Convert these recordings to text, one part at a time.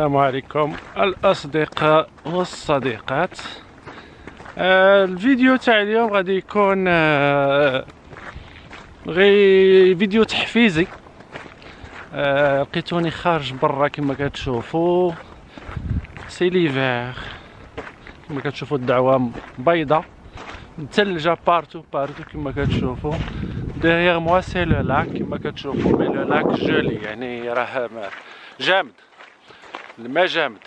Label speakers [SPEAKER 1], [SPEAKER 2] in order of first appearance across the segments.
[SPEAKER 1] السلام عليكم الأصدقاء والصديقات. الفيديو تاع اليوم غادي يكون غير فيديو تحفيزي. لقيتوني خارج برا كما كتشوفوا، سي ليفير كما كتشوفوا، الدعوة بيضاء متلجة بارتو كما كتشوفوا. ديغيغ موا سي لو لاك كما كتشوفوا، مي لو لاك جولي يعني راه جامد، الماء جامد.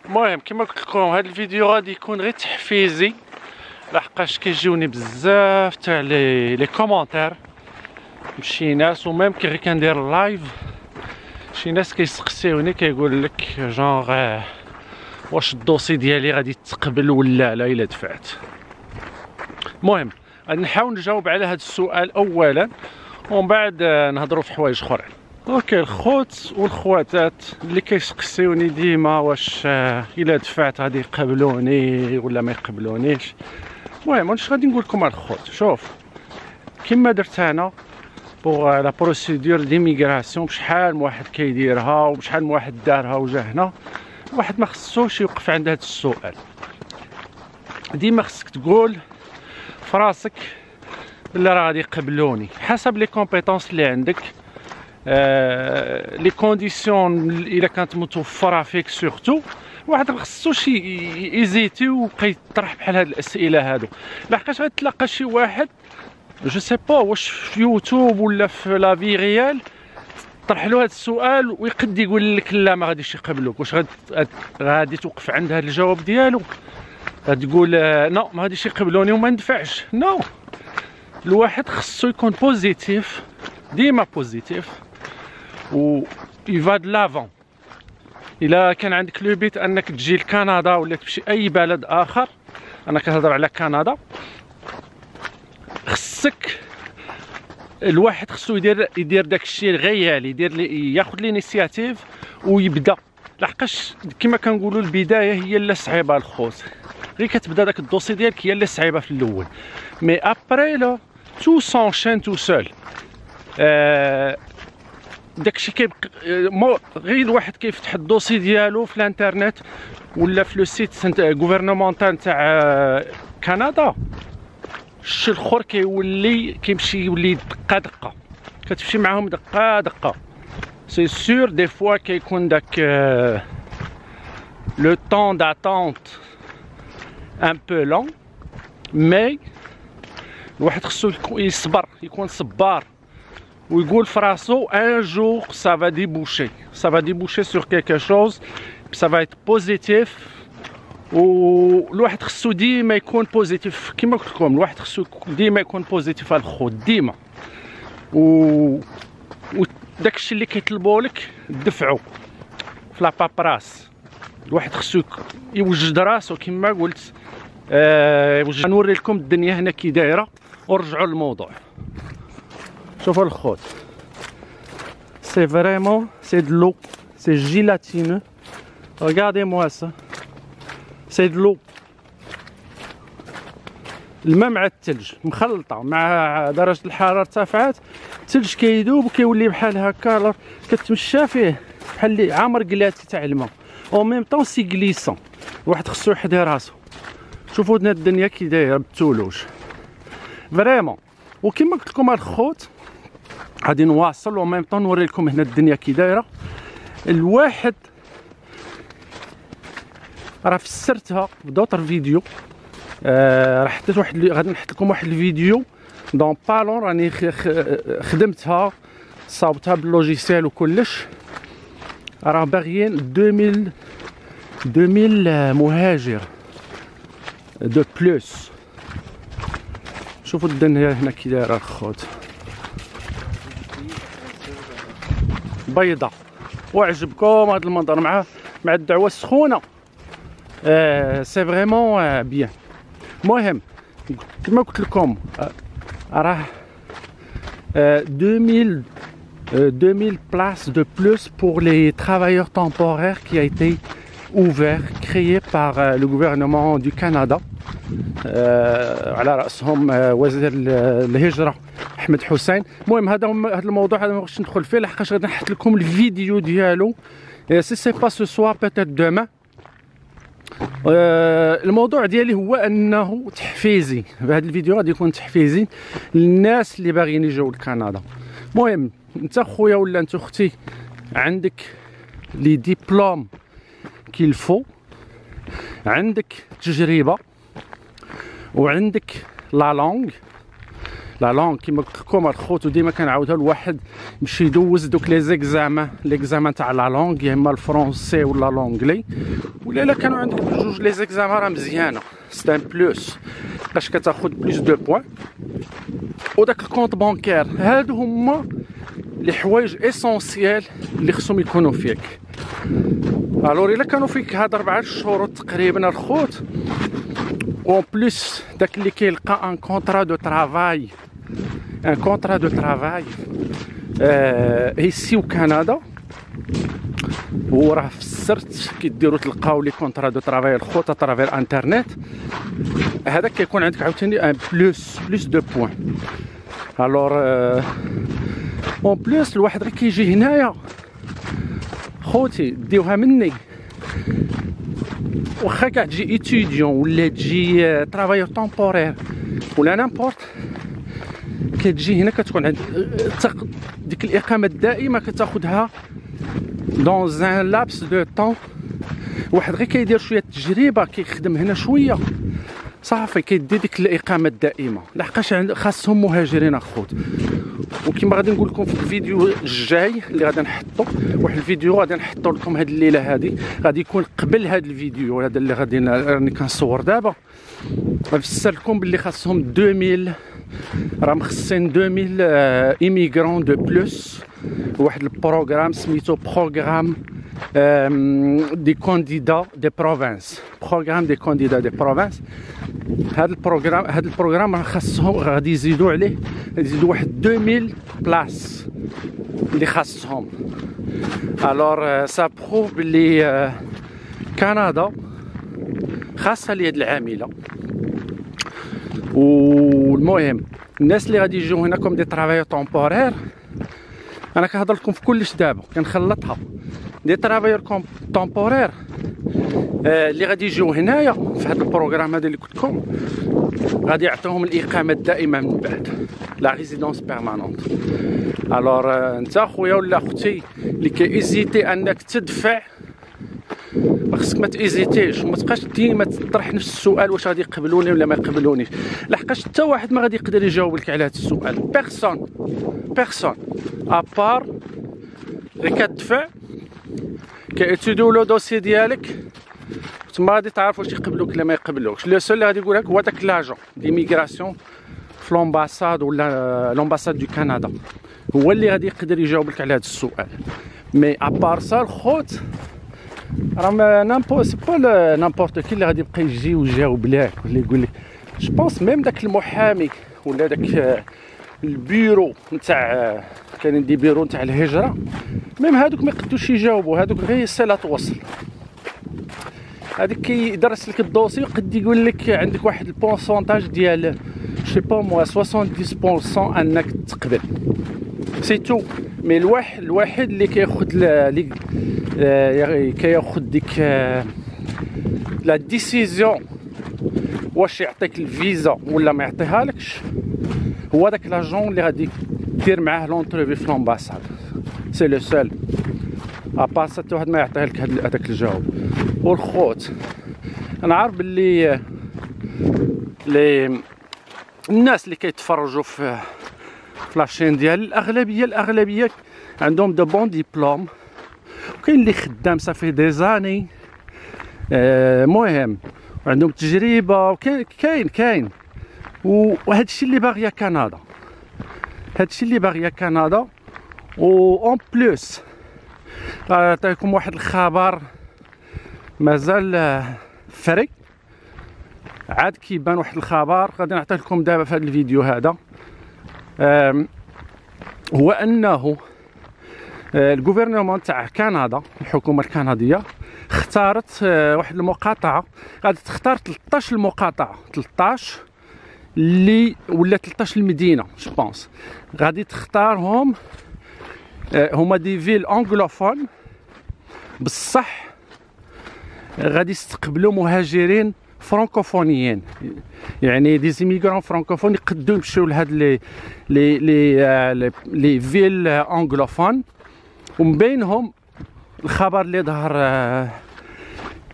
[SPEAKER 1] المهم كما قلت لكم هذا الفيديو غادي يكون غير تحفيزي، لحقاش كيجيوني بزاف تاع لي كومونتير من شي ناس، وميم كي غير كندير لايف شي ناس كيسقسيوني كيقول لك جونغ واش الدوسي ديالي غادي يتقبل ولا لا الا دفعت. المهم غادي نحاول نجاوب على هذا السؤال اولا، ومن بعد نهضروا في حوايج اخرين. اوكي الخوت والخواتات اللي كيسقسيوني ديما واش الا دفعت غادي يقبلوني ولا ما يقبلونيش. المهم واش غادي نقول لكم الخوت، شوف كما درت انا بوغ لا بروسيدور ديميغراسيون، بشحال من واحد كيديرها وبشحال من واحد دارها وجا هنا، واحد ما خصوش يوقف عند هذا السؤال. ديما خصك تقول فراسك بلي راه غادي يقبلوني حسب لي كومبيتونس اللي عندك، لي كونديسيون الا كانت متوفره فيك. سورتو واحد ما خصوش يزيتي ويبقى يطرح بحال هاد الاسئله هادو، لحقاش غتلقى شي واحد جو سي با واش في يوتيوب ولا في لا في ريال طرح له هذا السؤال ويقد يقول لك لا ما غاديش يقبلوك. واش غادي توقف عند هذا الجواب ديالو؟ غتقول نو ما غاديش يقبلوني وما ندفعش؟ نو، الواحد خصو يكون بوزيتيف، ديما بوزيتيف و يفا د لافون. الا كان عندك لو بيت انك تجي لكندا ولا تمشي اي بلد اخر، انا كنهضر على كندا، خصك الواحد خصو يدير داك الشيء الغيال، ياخذ لينيسياتيف ويبدا، لحقاش كما كنقولوا البدايه هي اللي صعيبه الخوت. غير كتبدا داك الدوسي ديالك هي اللي صعيبه في الاول، مي ابري لو تو سونشين تو سول. داكشي كيبقى غير الواحد كيفتح الدوسي ديالو في الانترنت ولا في لو سيت غوفرنمونتال تاع كندا، الشيء الاخر كيمشي يولي دقه دقه، كتمشي معاهم دقه دقه. سي سور دي فوا كيكون داك لو طون داتونت ان بو لون، مي الواحد خصو يصبر، يكون صبار ويقول فراسو ان جور ça va déboucher sur quelque chose, ça va être positif. والواحد خصو ديما يكون بوزيتيف كما قلت لكم، الواحد خصو ديما يكون بوزيتيف الخوت ديما، و داكشي اللي كيطلبوا لك دفعوا في لابابراس. الواحد خصو يوجد راسو كما قلت. نوري لكم الدنيا هنا كي دايره ونرجعوا للموضوع. شوفوا الخوت، سي فريمون سي دلو، سي جيلاتينو. regardez moi ça، سي دلو، الماء مع الثلج مخلطه، مع درجه الحراره ارتفعت الثلج كيذوب وكيولي بحال هكا، كتمشى فيه بحال اللي عامر كلاتي تاع الماء، او ميم طون سي غليسون. الواحد خصو يحضي راسو. شوفوا هنا الدنيا كي دايره بالثلوج فريمون. وكما قلت لكم الخوت غادي نواصل، وميم طون نوري لكم هنا الدنيا كي دايره. الواحد راه فسرتها في دوطر فيديو، راه حطيت واحد غادي نحط لكم واحد الفيديو دون بالون، راني خدمتها صاوبتها باللوجيسيال وكلش. راه باغيين 2000 مهاجر دو بلوس. شوفوا الدنيا هنا كي دايره الخوت بيضاء، وعجبكم هذا المنظر مع الدعوه السخونه. سي فريمون بيان. المهم كما قلت لكم راه 2000 places de plus pour les travailleurs temporaires qui a été ouvert, créé par le gouvernement du Canada. على رأسهم وزير الهجرة أحمد حسين. المهم هذا الموضوع هذا ما بغيتش ندخل فيه، لحقاش غادي نحط لكم الفيديو ديالو Et si c'est pas ce soir, peut-être demain. الموضوع ديالي هو انه تحفيزي. في هذا الفيديو غادي يكون تحفيزي للناس اللي باغيين يجيو لكندا. المهم انت خويا ولا انت اختي عندك لي ديبلوم كيلفو، عندك تجربه، وعندك لا لونغ كيما قلت لكم الخوت، وديما كنعاودها الواحد يمشي يدوز دوك لي زيكزامان تاع لا لونغ، يا اما الفرونسي ولا لونغلي، ولا الا كانوا عندك بجوج لي زيكزامان راه مزيانه، سي ان بلوس باش كتاخذ بلوس دو بوين. وداك الكونط بانكير، هادو هما لي حوايج اسونسيال اللي خصهم يكونوا فيك. الوغ الا كانوا فيك هاد 4 شروط تقريبا الخوت، اون بلوس داك اللي كيلقى ان كونطرا دو ترافاي ايسي وكندا، وراه فسرت كيديروا تلقاو لي كونطرا دو ترافاي الخوت اترافير انترنت، هذاك كيكون عندك عاوتاني ان بلوس دو بوين. الوغ اون بلوس الواحد غير كيجي هنايا خوتي ديوها مني، واخا كاع تجي ايتيديون ولا تجي ترافايور طومبورير ولا نامبورت، كتجي هنا كتكون عند ديك الاقامه الدائمه كتاخذها دون ان لابس دو طون. واحد غير كيدير شويه تجربه، كيخدم هنا شويه صافي كيدي ديك الاقامه الدائمه، لحقاش خاصهم مهاجرين اخوت. وكما غادي نقول لكم في الفيديو الجاي اللي غادي نحطو، واحد الفيديو غادي نحطو لكم هاد الليله هادي، غادي يكون قبل هاد الفيديو هذا اللي غادي راني كنصور دابا، غنفسر لكم باللي خاصهم 2000 راه مخصصين 2000 ايميغرون دو بلوس، واحد البروغرام سميتو بروغرام دي كانديدا دي بروفانس، هاد البروغرام راه خاصهم غادي يزيدوا عليه، يزيدوا واحد 2000 بلاص اللي خاصهم. الوغ سا بروف بلي كندا خاصها لهاد العامله. والمهم الناس اللي غادي يجيو هنا كوم دي ترافايور طومبورير، انا كنهضر لكم في كلش دابا كنخلطها، دي ترافايور طومبورير اللي غادي يجيو هنايا في هذا البروغرام هذا اللي قلت لكم، غادي يعطيوهم الاقامه الدائمه من بعد، لا ريزيدونس بيرمانونت. الوغ انت خويا ولا اختي اللي كايزيتي انك تدفع، ما خصك ما تايزيتيش، وما تبقاش ديما تطرح نفس السؤال واش غادي يقبلوني ولا ما يقبلونيش، لحقاش حتى واحد ما غادي يقدر يجاوب لك على هذا السؤال، بيرسون ابار غير كتدفع كيتيديو لو دوسي ديالك، تما غادي تعرف واش يقبلوك ولا ما يقبلوكش. لو سول اللي غادي يقول لك هو داك لاجون ديميغراسيون في لومباساد ولا لومباساد دو كندا، هو اللي غادي يقدر يجاوب لك على هذا السؤال. مي ابار سا الخوت راه نامبورت كي اللي غادي يبقى يجي ويجاوب لك ولا يقول لك. جو بونس ميم داك المحامي ولا داك البيرو نتاع، كاينين دي بيرو نتاع الهجره، ميم هادوك ما يقدوش يجاوبوا، هادوك غير صله وصل. هذيك كيدرس لك الدوسي وقد يقول لك عندك واحد البورسونتاج ديال شي با موا 70% انك تقبل، سي تو. مي الواحد اللي كياخذ ديك لا ديسيزيون واش يعطيك الفيزا ولا ما يعطيها لكش، هو داك لاجون اللي غادي دير معاه لونترفي في لومباساد، سي لو سول. ابار حتى واحد ما يعطيه لك هذاك الجواب. والخوت انا عارف باللي الناس اللي كيتفرجوا في لاشين ديال الاغلبيه عندهم دو بون ديبلوم، وكاين اللي خدام صافي دي زاني مهم وعندهم تجربه، وكاين وهذا الشيء اللي باغيه كندا. و اون بلوس نعطيكم واحد الخبر مازال فري، عاد كيبان واحد الخبر غادي نعطيه لكم دابا في هذا الفيديو هذا، هو انه الغوفرنمون تاع كندا، الحكومه الكنديه اختارت واحد المقاطعه، غادي تختار 13 المقاطعه، 13 اللي ولا 13 المدينه جو بونس، غادي تختارهم هما دي فيل انغلوفون بصح غادي يستقبلوا مهاجرين فرانكوفونيين، يعني دي زيميغرون فرانكوفون يقدروا يمشيو لهاد لي فيل انغلوفون. ومن بينهم الخبر اللي ظهر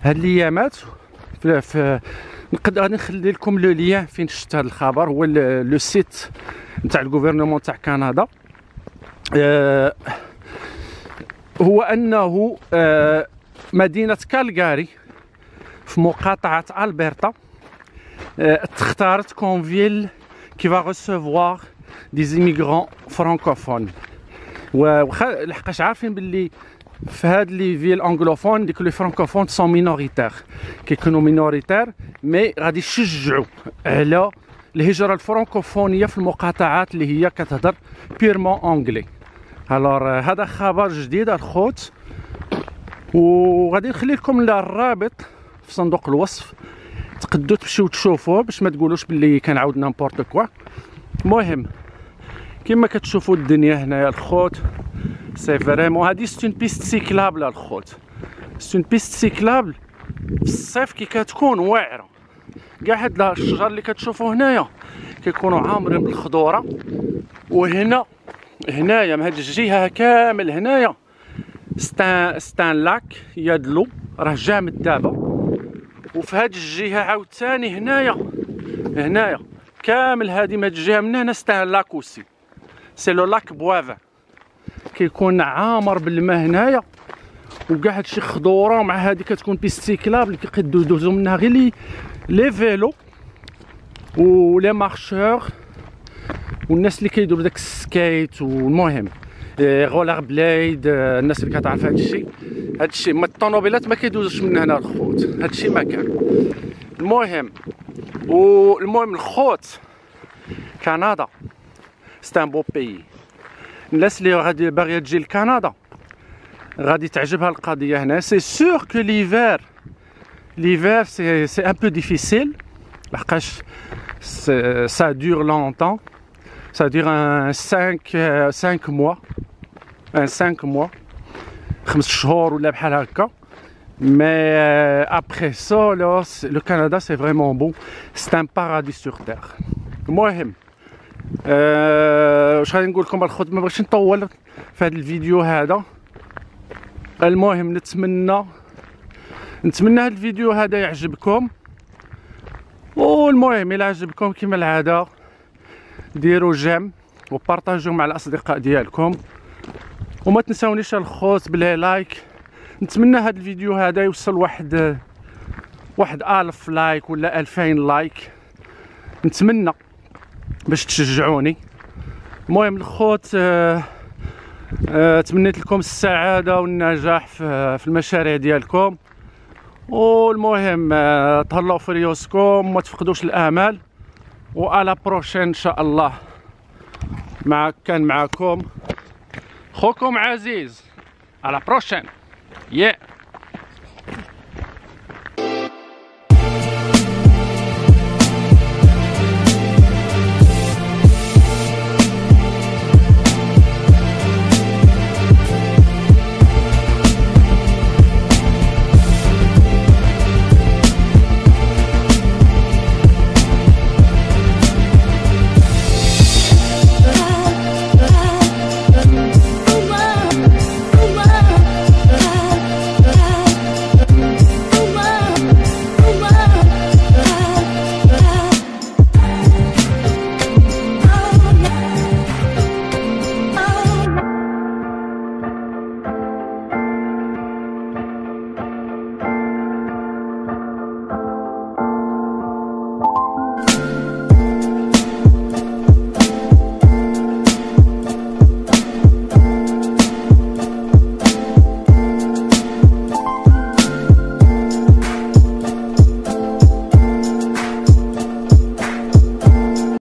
[SPEAKER 1] هاد الايامات نقدر غادي نخلي لكم لو ليان فين شفت هذا الخبر، هو لو سيت نتاع الغوفرنمون تاع كندا. هو انه مدينه كالغاري في مقاطعه البرتا تختارت كون فيل كي فا ريسيفوار دي زيميغرون فرانكوفون. وخا لحقاش عارفين باللي في هاد لي فيل انغلوفون ديك لي فرانكوفون سون مينوريتير، كيكونوا مينوريتير مي غادي يشجعوا على الهجره الفرانكوفونيه في المقاطعات اللي هي كتهضر بيرمون انجلي. الور هذا خبر جديد الخوت، وغادي نخلي لكم الرابط في صندوق الوصف تقدروا تمشيو تشوفوه باش ما تقولوش باللي كنعاود نامبورط كوا. المهم كما كتشوفوا الدنيا هنايا الخوت سي فريمون هادي سي اون بيست سيكلابل الخوت، سي اون بيست سيكلابل في الصيف كي كتكون واعره. كاع هاد الشجر اللي كتشوفوا هنايا كيكونوا عامرين بالخضوره، وهنا هنايا من هاد الجهه كامل هنايا ستان لاك يدلو راه جامد دابا. وفي هاد الجهه عاوتاني هنايا كامل هادي من هاد الجهه من هنا ستان لاك اوسي سي لو لاك بوافا، كيكون عامر بالماء هنايا. وكاع هادشي خضوره، مع هادي كتكون بيستيكلاب اللي كيقدروا يدوزو منها غير لي فيلو ولي مارشور والناس اللي كيديروا داك السكيت. والمهم غولار بلايد، الناس اللي كتعرف هادشي ما الطوموبيلات ما كيدوزوش من هنا الخوت، هادشي ما كان. المهم الخوت كندا سي ان بو بيي. الناس اللي غادي باغيه تجي لكندا غادي تعجبها القضيه هنا. سي سور كو ليفير سي ان بو ديفيسيل لحقاش سا دور لونطون، ça dure un 5 mois 5 شهور ولا بحال هكا. mais après ça là le Canada c'est vraiment beau, c'est un paradis sur terre. المهم واش غادي نقول لكم الخوت، ما بغيتش نطول في هذا الفيديو هذا. المهم نتمنى هذا الفيديو هذا يعجبكم، والمهم الى عجبكم كما العاده ديروا جيم وبارطاجيو مع الاصدقاء ديالكم، وما تنساونيش الخوت بلي لايك. نتمنى هذا الفيديو هذا يوصل واحد 1000 لايك ولا 2000 لايك، نتمنى باش تشجعوني. المهم الخوت تمنيت لكم السعاده والنجاح في المشاريع ديالكم، والمهم تهلاو في ريوسكم، ما تفقدوش الامل، وعلى بروشين ان شاء الله. كان معكم خوكم عزيز، على بروشين.